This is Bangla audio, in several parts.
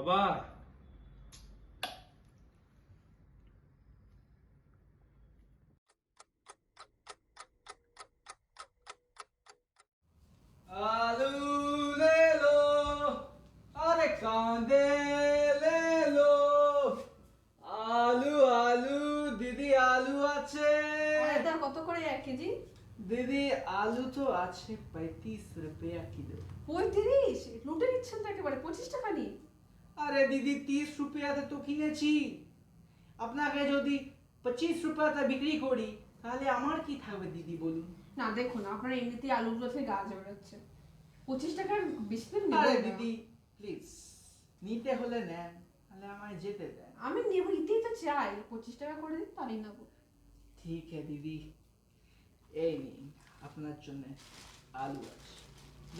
আবার আলু লেলো, আরে কাঁদে লেলো, আলু আলু দিদি আলু আছে? এটা কত করে 1 কেজি? দিদি আলু তো আছে 35 रुपया किलो। 35? লুটে নিচ্ছেন তো একেবারে, 25 টাকা নিন। আরে দিদি 30 रुपयाতে তো কিনেছি, আপনাকে যদি 25 रुपयाতে বিক্রি করি তাহলে আমার কি থাকবে দিদি বলুন? না দেখুন, আপনার এমনিতেই আলুগুলো থেকে গা জ্বর হচ্ছে, 25 টাকার বেশি দিন নেব আরে না। দিদি প্লিজ, নিতে হলে নেন, তাহলে আমায় যেতে দেন। আমি নেব, নিতেই তো চাই, 25 টাকা করে দিন তাহলেই নেব। ঠিক আছে দিদি, এই নিন আপনার জন্য আলু আছে,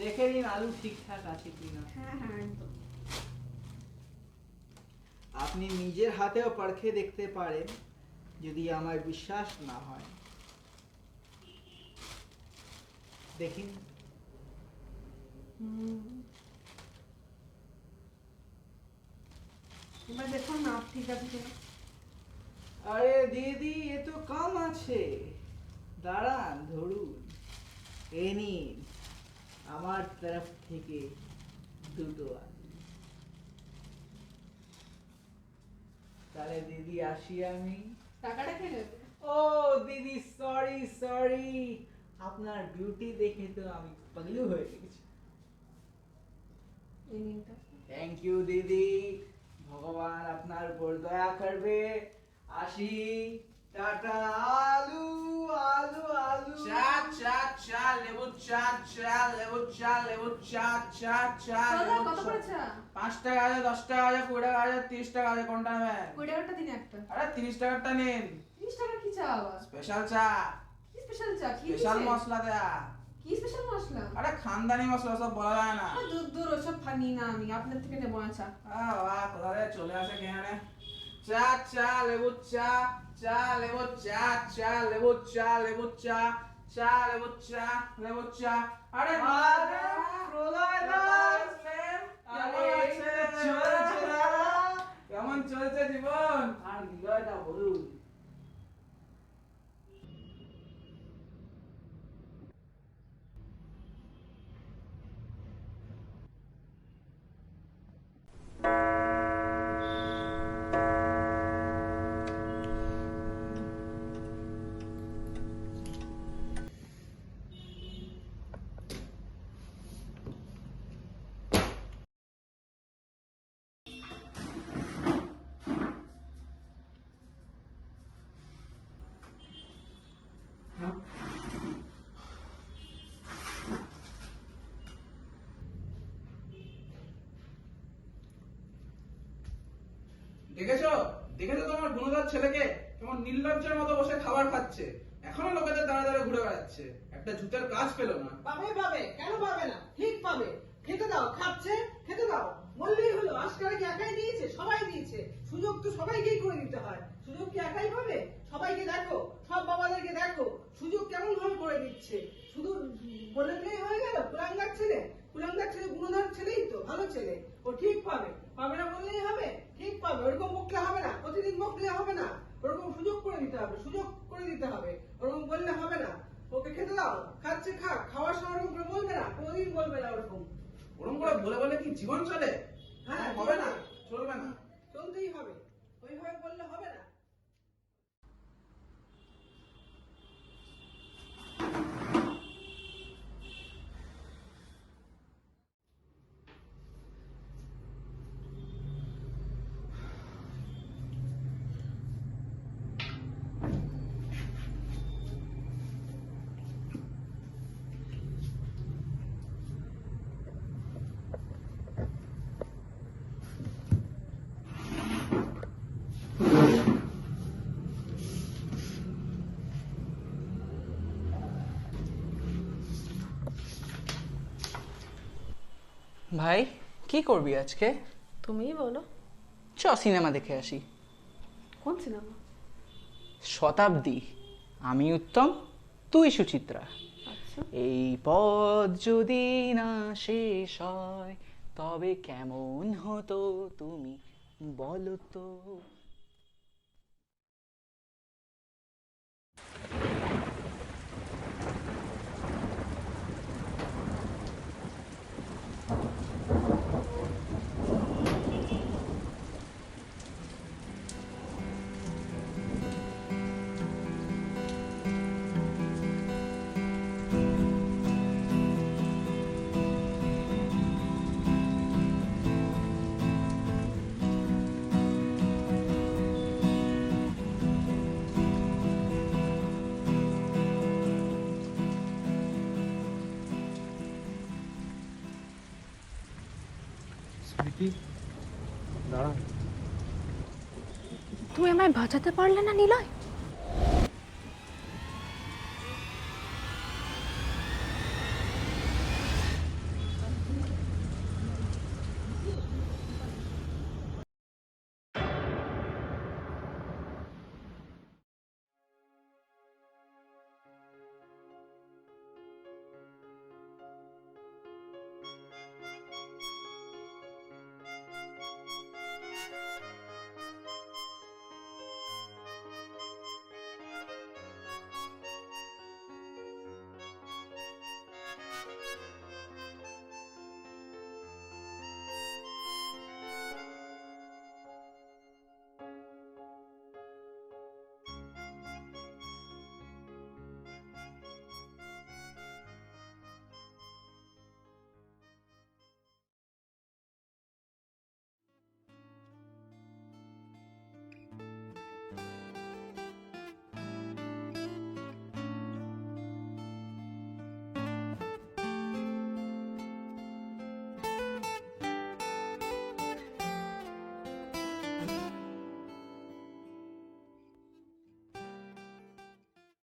দেখে নিন আলু ঠিকঠাক আছে কিনা। হ্যাঁ হ্যাঁ একদম। আপনি নিজের হাতেও পরখে দেখতে পারেন যদি আমার বিশ্বাস না হয়। দেখিন। এবার দেখুন না ঠিক আছে কিনা। আরে দিদি এ তো কম আছে, দাঁড়ান ধরুন, এই নিন আমার তরফ থেকে 2টো আলু। তাহলে দিদি আসি আমি। টাকাটা কে নেবে? ও দিদি সরি সরি, আপনার বিউটি দেখে তো আমি পাগলু হয়ে গেছি। এই নিনটা। থ্যাংক ইউ দিদি, ভগবান আপনার উপর দয়া করবে। আসি, টাটা। আলু আলু আলু, চা চা চা লেবু চা চা লেবু চা লেবু চা চা চা দাদা লেবু কত চা। করে চা? 5 টাকা আছে, 10 টাকা আছে, 20 টাকা আছে, 30 টাকা আছে, কোনটা নেবেন? 20 টাকাটা দিন একটা। আরে 30 টাকারটা নিন, 30 টাকা কি চা আবার? স্পেশাল চা, কি স্পেশাল চা? কি স্পেশাল দিয়েছে? মশলা দেয়া। কি স্পেশাল মশলা? আরে খানদানি মশলা, সব বলা যায় না। দূর দূর ওসব ফানি না, আমি আপনার থেকে নেবো না চা। বাবা কোথা থেকে চলে আসে কেন? চা চা লেবু চা চা লেবু চা চা লেবু চা লেবু চা চা লেবু চা লেবু চা। আরে আরে প্রলয় দাস, কেমন আছেন? চলছে না? কেমন চলছে জীবন? আর হৃদয়টা বলুন। দেখেছো দেখেছো তোমার গুণধর ছেলেকে কেমন নির্লজ্জের মতো বসে খাবার খাচ্ছে, এখনো লোকেদের দাঁড়া দাঁড়া ঘুরে বেড়াচ্ছে, একটা জুতের কাজ পেলো না। পাবে পাবে, কেন পাবে না? ঠিক পাবে। খেতে দাও, খাচ্ছে, খেতে দাও। বললেই হলো, আজকাল কি একাই দিয়েছে? সবাই দিয়েছে। সুযোগ তো সবাইকেই করে দিতে হয়। সুযোগ কি একাই পাবে? সবাইকে দেখো, সব বাবাদেরকে দেখো, সুযোগ কেমন ভাবে করে দিচ্ছে। শুধু বলে দিলেই হয়ে গেল? কুলাঙ্গার ছেলে, কুলাঙ্গার ছেলে গুণধর ছেলেই তো, ভালো ছেলে। ও ঠিক পাবে, পাবে না বললেই হবে? ঠিক পাবে। ওরকম বকলে হবে না, প্রতিদিন বকলে হবে না। ওরকম সুযোগ করে দিতে হবে, সুযোগ করে দিতে হবে। ওরকম বললে হবে না। ওকে খেতে দাও, খাচ্ছে খাক, খাওয়ার সময় ওরকম করে বলবে না, কোনোদিন বলবে না ওরকম। ওরকম করে বলে বলে কি জীবন চলে? হ্যাঁ, হবে না, চলবে না। চলতেই হবে, ওইভাবে বললে হবে না। ভাই কি করবি আজকে? তুমিই বলো। চ সিনেমা দেখে আসি। কোন সিনেমা? শতাব্দী, আমি উত্তম, তুই সুচিত্রা। আচ্ছা। এই পথ যদি না শেষ হয় তবে কেমন হতো তুমি বলো তো। স্মৃতি, দাঁড়া। তুমি আমায় বাঁচাতে পারলে না নিলয়?